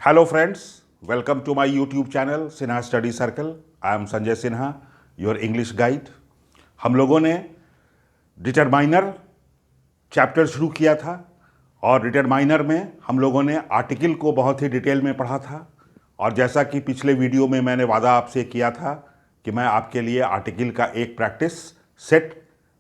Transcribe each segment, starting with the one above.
Hello friends, welcome to my YouTube channel Sinha study circle. I am Sanjay Sinha, your English guide. हम लोगों ने determiner chapter शुरू किया था और डिटरमाइनर में हम लोगों ने आर्टिकल को बहुत ही डिटेल में पढ़ा था। और जैसा कि पिछले वीडियो में मैंने वादा आपसे किया था कि मैं आपके लिए आर्टिकल का एक प्रैक्टिस सेट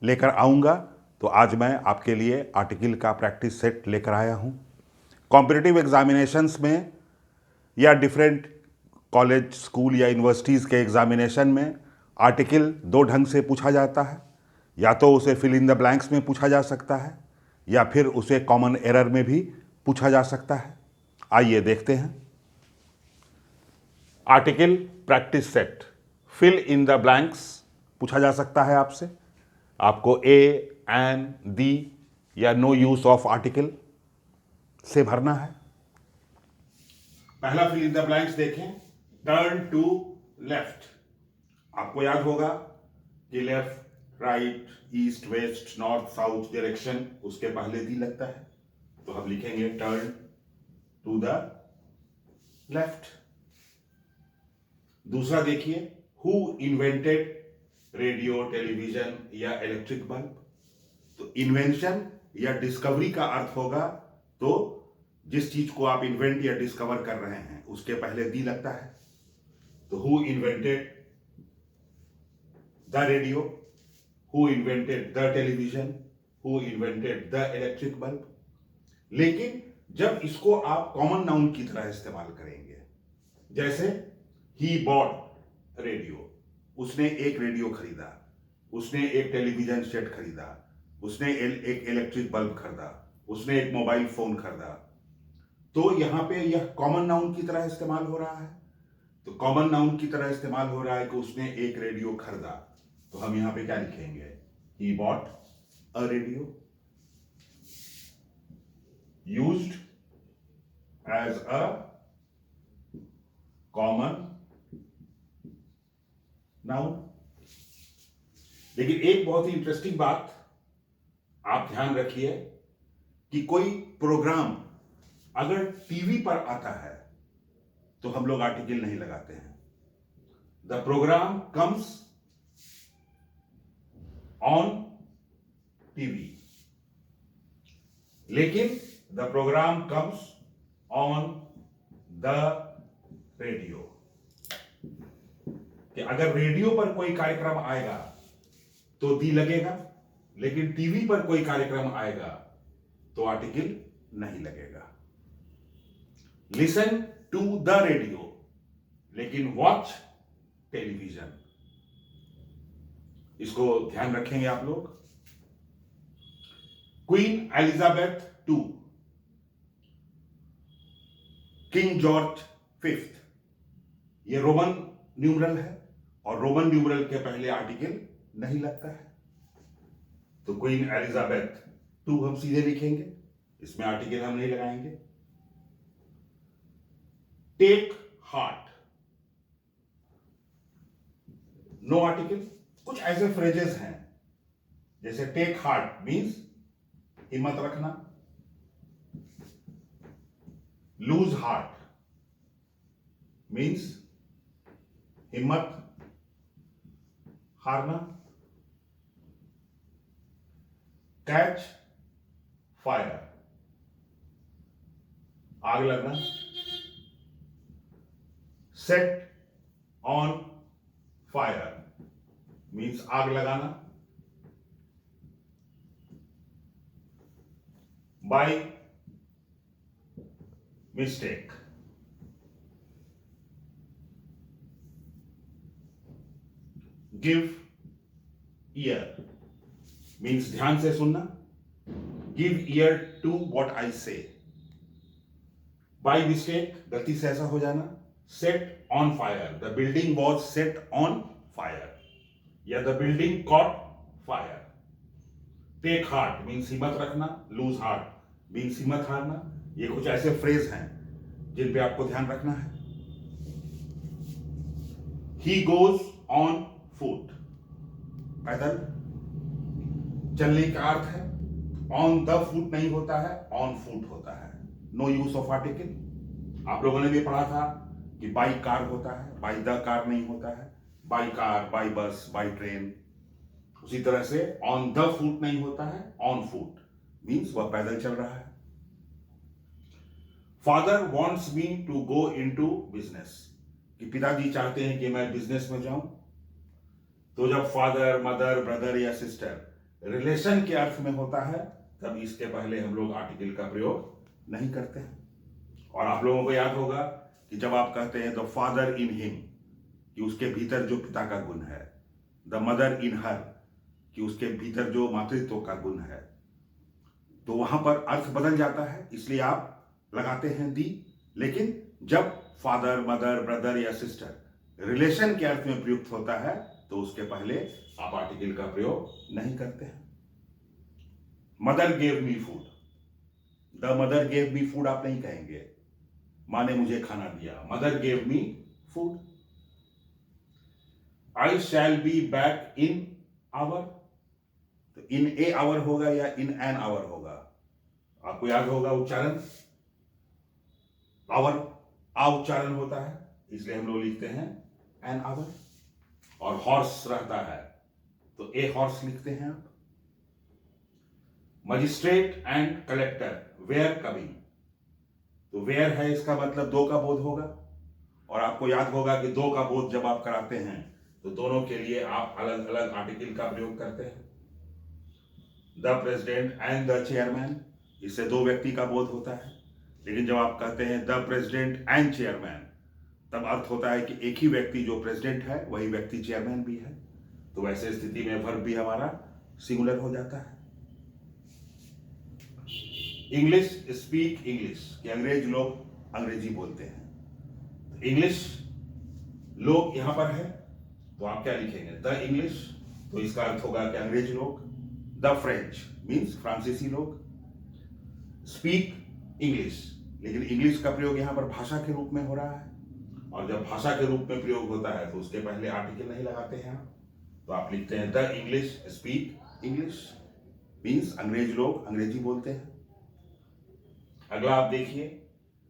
लेकर आऊँगा, तो आज मैं आपके लिए आर्टिकल का प्रैक्टिस सेट लेकर आया हूँ। कॉम्पिटिटिव एग्जामिनेशंस में या डिफरेंट कॉलेज, स्कूल या यूनिवर्सिटीज़ के एग्जामिनेशन में आर्टिकल दो ढंग से पूछा जाता है। या तो उसे फिल इन द ब्लैंक्स में पूछा जा सकता है या फिर उसे कॉमन एरर में भी पूछा जा सकता है। आइए देखते हैं। Article practice set, fill in the blanks पूछा जा सकता है आपसे। आपको ए, एन, दी या नो यूज ऑफ आर्टिकल से भरना है। पहला फिल इन द ब्लैंक्स देखें, टर्न टू लेफ्ट। आपको याद होगा कि left, right, east, west, north, south direction उसके पहले दी लगता है, तो हम लिखेंगे टर्न टू द लेफ्ट। दूसरा देखिए, हु इन्वेंटेड रेडियो, टेलीविजन या इलेक्ट्रिक बल्ब। तो इन्वेंशन या डिस्कवरी का अर्थ होगा तो जिस चीज को आप इन्वेंट या डिस्कवर कर रहे हैं उसके पहले दी लगता है। तो who invented the radio, who invented the television, who invented the electric bulb. लेकिन जब इसको आप कॉमन नाउन की तरह इस्तेमाल करेंगे, जैसे ही बॉट रेडियो, उसने एक रेडियो खरीदा, उसने एक टेलीविजन सेट खरीदा, उसने एक इलेक्ट्रिक बल्ब खरीदा, उसने एक मोबाइल फोन खरीदा, तो यहां पे यह कॉमन नाउन की तरह इस्तेमाल हो रहा है। तो कॉमन नाउन की तरह इस्तेमाल हो रहा है कि उसने एक रेडियो खरीदा, तो हम यहां पे क्या लिखेंगे? He bought a radio. Used as a common noun. लेकिन एक बहुत ही इंटरेस्टिंग बात आप ध्यान रखिए कि कोई प्रोग्राम अगर टीवी पर आता है तो हम लोग आर्टिकल नहीं लगाते हैं। The programme comes on TV, लेकिन the programme comes on the radio. कि अगर रेडियो पर कोई कार्यक्रम आएगा तो दी लगेगा, लेकिन टीवी पर कोई कार्यक्रम आएगा तो आर्टिकल नहीं लगेगा। लिसन टू द रेडियो, लेकिन वॉच टेलीविजन। इसको ध्यान रखेंगे आप लोग। Queen Elizabeth two, king George fifth, ये रोमन न्यूमरल है और रोमन न्यूमरल के पहले आर्टिकल नहीं लगता है। तो क्वीन एलिजाबेथ टू हम सीधे लिखेंगे, इसमें आर्टिकल हम नहीं लगाएंगे। Take heart, no article. कुछ ऐसे फ्रेजेस हैं जैसे टेक हार्ट मींस हिम्मत रखना, लूज हार्ट मींस हिम्मत हारना, कैच फायर आग लगना, सेट ऑन फायर मीन्स आग लगाना, by mistake. Give ear means ध्यान से सुनना, give ear to what I say. By mistake गलती से ऐसा हो जाना। Set on fire, the building was set on fire या the building caught fire. Take heart means हिम्मत रखना, लूज हार्ट मीन्स हिम्मत हारना। ये कुछ ऐसे फ्रेज हैं जिन पे आपको ध्यान रखना है। ही गोज ऑन फुट, पैदल चलने का अर्थ है। ऑन द फुट नहीं होता है, ऑन फुट होता है। No use of article. आप लोगों ने भी पढ़ा था कि बाई कार होता है, बाई द कार नहीं होता है, by car, by bus, by train. उसी तरह से ऑन द फुट नहीं होता है, ऑन फुट मीन्स वह पैदल चल रहा है। Father wants me to go into business, कि पिताजी चाहते हैं कि मैं बिजनेस में जाऊं। तो जब फादर, मदर, ब्रदर या सिस्टर रिलेशन के अर्थ में होता है, तब इसके पहले हम लोग आर्टिकल का प्रयोग नहीं करते हैं। और आप लोगों को याद होगा कि जब आप कहते हैं द फादर इन हिम, कि उसके भीतर जो पिता का गुण है, द मदर इन हर, कि उसके भीतर जो मातृत्व का गुण है, तो वहां पर अर्थ बदल जाता है, इसलिए आप लगाते हैं दी। लेकिन जब फादर, मदर, ब्रदर या सिस्टर रिलेशन के अर्थ में प्रयुक्त होता है, तो उसके पहले आप आर्टिकल का प्रयोग नहीं करते हैं। Mother gave me food, the mother gave me food आप नहीं कहेंगे, मां ने मुझे खाना दिया। Mother gave me food. I shall be back in hour, तो इन ए आवर होगा या इन एन आवर होगा, आपको याद होगा उच्चारण, आवर आ उच्चारण होता है, इसलिए हम लोग लिखते हैं एन आवर। और हॉर्स रहता है तो ए हॉर्स लिखते हैं आप। Magistrate and collector were coming, तो वेयर है, इसका मतलब दो का बोध होगा। और आपको याद होगा कि दो का बोध जब आप कराते हैं तो दोनों के लिए आप अलग अलग आर्टिकल का प्रयोग करते हैं। The president and the chairman, इससे दो व्यक्ति का बोध होता है। लेकिन जब आप कहते हैं द प्रेसिडेंट एंड चेयरमैन, तब अर्थ होता है कि एक ही व्यक्ति जो प्रेसिडेंट है वही व्यक्ति चेयरमैन भी है। तो वैसे स्थिति में वर्ब भी हमारा सिंगुलर हो जाता है। इंग्लिश स्पीक इंग्लिश, कि अंग्रेज लोग अंग्रेजी बोलते हैं। इंग्लिश लोग यहां पर है तो आप क्या लिखेंगे, द इंग्लिश, तो इसका अर्थ होगा कि अंग्रेज लोग। द फ्रेंच मीन्स फ्रांसीसी लोग। स्पीक इंग्लिश, लेकिन इंग्लिश का प्रयोग यहां पर भाषा के रूप में हो रहा है, और जब भाषा के रूप में प्रयोग होता है तो उसके पहले आर्टिकल नहीं लगाते हैं आप, तो आप लिखते हैं the English speak English, means अंग्रेज लोग अंग्रेजी बोलते हैं। अगला आप देखिए,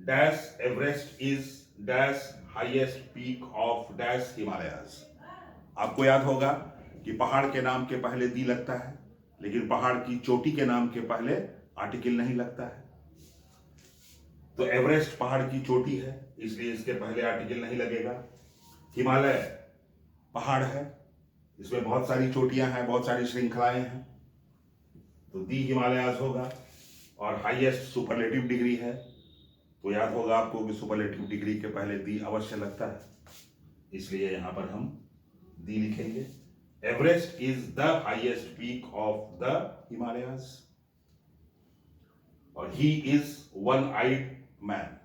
dash Everest is dash highest peak of dash Himalayas. आपको याद होगा कि पहाड़ के नाम के पहले दी लगता है, लेकिन पहाड़ की चोटी के नाम के पहले आर्टिकल नहीं लगता है। तो एवरेस्ट पहाड़ की चोटी है, इसलिए इसके पहले आर्टिकल नहीं लगेगा। हिमालय पहाड़ है, इसमें बहुत सारी चोटियां हैं, बहुत सारी श्रृंखलाएं हैं, तो दी हिमालयाज होगा। और हाईएस्ट सुपरलेटिव डिग्री है, तो याद होगा आपको कि सुपरलेटिव डिग्री के पहले दी अवश्य लगता है, इसलिए यहां पर हम दी लिखेंगे। Everest is the highest peak of the Himalayas. और he is one eyed man,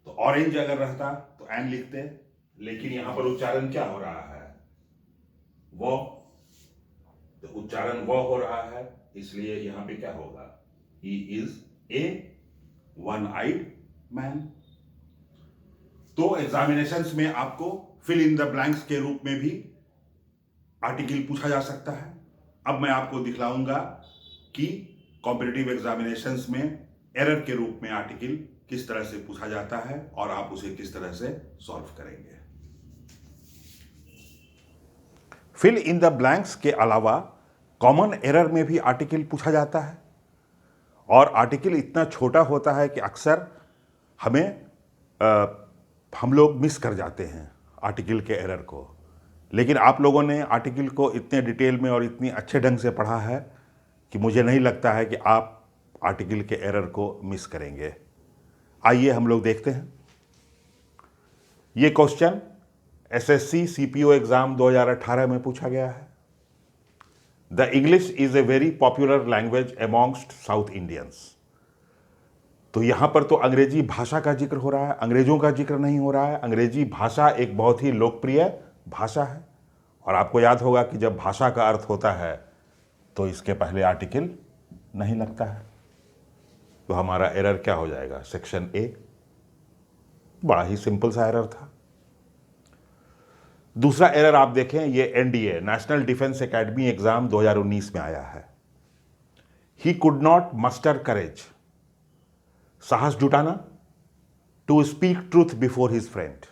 तो ऑरेंज अगर रहता तो एन लिखते, लेकिन यहां पर उच्चारण क्या हो रहा है, वो, तो उच्चारण वो हो रहा है, इसलिए यहां पे क्या होगा, he is a one eyed man. तो एग्जामिनेशंस में आपको फिल इन द ब्लैंक्स के रूप में भी आर्टिकल पूछा जा सकता है। अब मैं आपको दिखलाऊंगा कि कॉम्पिटिटिव एग्जामिनेशंस में एरर के रूप में आर्टिकल किस तरह से पूछा जाता है और आप उसे किस तरह से सॉल्व करेंगे। फिल इन द ब्लैंक्स के अलावा कॉमन एरर में भी आर्टिकल पूछा जाता है, और आर्टिकल इतना छोटा होता है कि अक्सर हम लोग मिस कर जाते हैं आर्टिकल के एरर को। लेकिन आप लोगों ने आर्टिकल को इतने डिटेल में और इतनी अच्छे ढंग से पढ़ा है कि मुझे नहीं लगता है कि आप आर्टिकल के एरर को मिस करेंगे। आइए हम लोग देखते हैं। ये क्वेश्चन एसएससी सीपीओ एग्जाम 2018 में पूछा गया है। The English is a very popular language amongst South Indians. तो यहां पर तो अंग्रेजी भाषा का जिक्र हो रहा है, अंग्रेजों का जिक्र नहीं हो रहा है। अंग्रेजी भाषा एक बहुत ही लोकप्रिय भाषा है, और आपको याद होगा कि जब भाषा का अर्थ होता है तो इसके पहले आर्टिकल नहीं लगता है। तो हमारा एरर क्या हो जाएगा, सेक्शन ए। बड़ा ही सिंपल सा एरर था। दूसरा एरर आप देखें, ये NDA national defence academy exam 2019 में आया है। He could not muster courage. साहस जुटाना, to speak truth before his friend.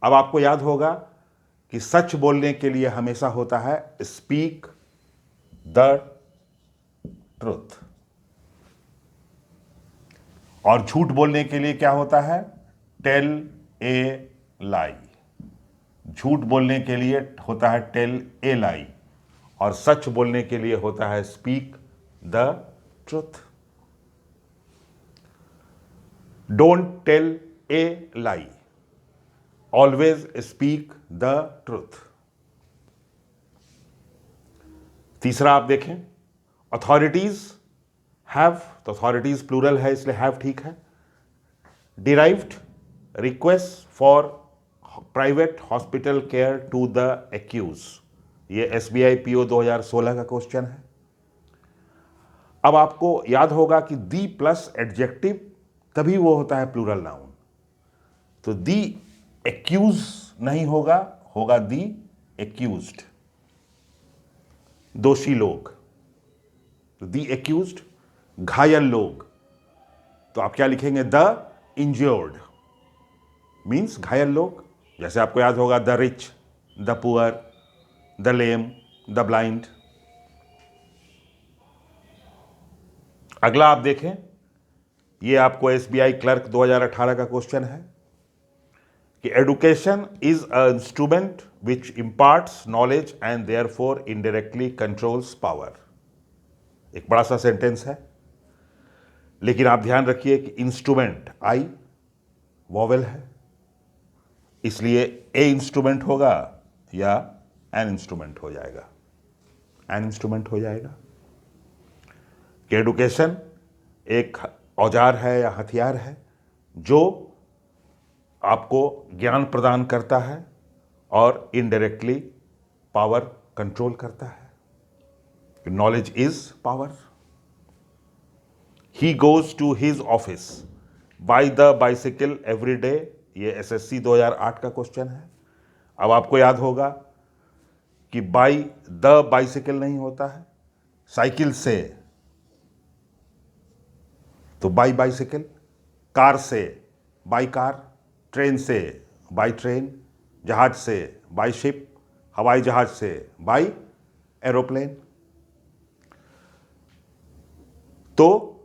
अब आपको याद होगा कि सच बोलने के लिए हमेशा होता है स्पीक द ट्रूथ, और झूठ बोलने के लिए क्या होता है? टेल ए लाई। झूठ बोलने के लिए होता है टेल ए लाई, और सच बोलने के लिए होता है speak the truth. Don't tell a lie, always speak the truth. तीसरा आप देखें, अथॉरिटीज हैव, तो अथॉरिटीज प्लूरल है इसलिए हैव ठीक है। Derived request for private hospital care to the accused, ये SBI PO 2016 का क्वेश्चन है। अब आपको याद होगा कि दी प्लस एडजेक्टिव तभी वो होता है प्लूरल नाउन, तो दी एक्यूज नहीं होगा, होगा दी एक्यूज्ड, दोषी लोग। तो दी एक्यूज्ड, घायल लोग, तो आप क्या लिखेंगे? द इंज्योर्ड, मीन्स घायल लोग। जैसे आपको याद होगा the rich, the poor, the lame, the blind. अगला आप देखें, ये आपको SBI क्लर्क 2018 का क्वेश्चन है कि education is a instrument which imparts knowledge and therefore indirectly controls power. एक बड़ा सा सेंटेंस है, लेकिन आप ध्यान रखिए कि इंस्ट्रूमेंट आई वॉवेल है, इसलिए ए इंस्ट्रूमेंट होगा या एन इंस्ट्रूमेंट हो जाएगा, एन इंस्ट्रूमेंट हो जाएगा। कि एडुकेशन एक औजार है या हथियार है जो आपको ज्ञान प्रदान करता है और इनडायरेक्टली पावर कंट्रोल करता है। Knowledge is power. He goes to his office by the bicycle every day, ये SSC 2008 का क्वेश्चन है। अब आपको याद होगा कि बाय द बाइसिकल नहीं होता है, साइकिल से तो बाय बाइसिकल, कार से बाय कार, ट्रेन से बाय ट्रेन, जहाज से बाय शिप, हवाई जहाज से बाय एरोप्लेन। तो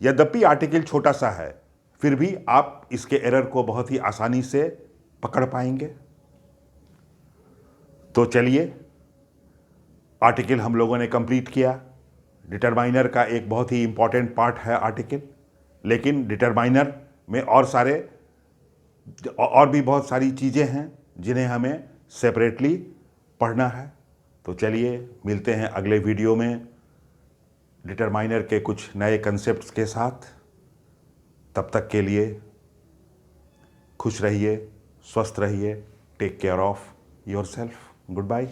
यद्यपि आर्टिकल छोटा सा है, फिर भी आप इसके एरर को बहुत ही आसानी से पकड़ पाएंगे। तो चलिए, आर्टिकल हम लोगों ने कंप्लीट किया। डिटरमाइनर का एक बहुत ही इंपॉर्टेंट पार्ट है आर्टिकल, लेकिन डिटरमाइनर में और भी बहुत सारी चीज़ें हैं जिन्हें हमें सेपरेटली पढ़ना है। तो चलिए मिलते हैं अगले वीडियो में डिटरमाइनर के कुछ नए कंसेप्ट्स के साथ। तब तक के लिए खुश रहिए, स्वस्थ रहिए, take care of yourself. Good bye.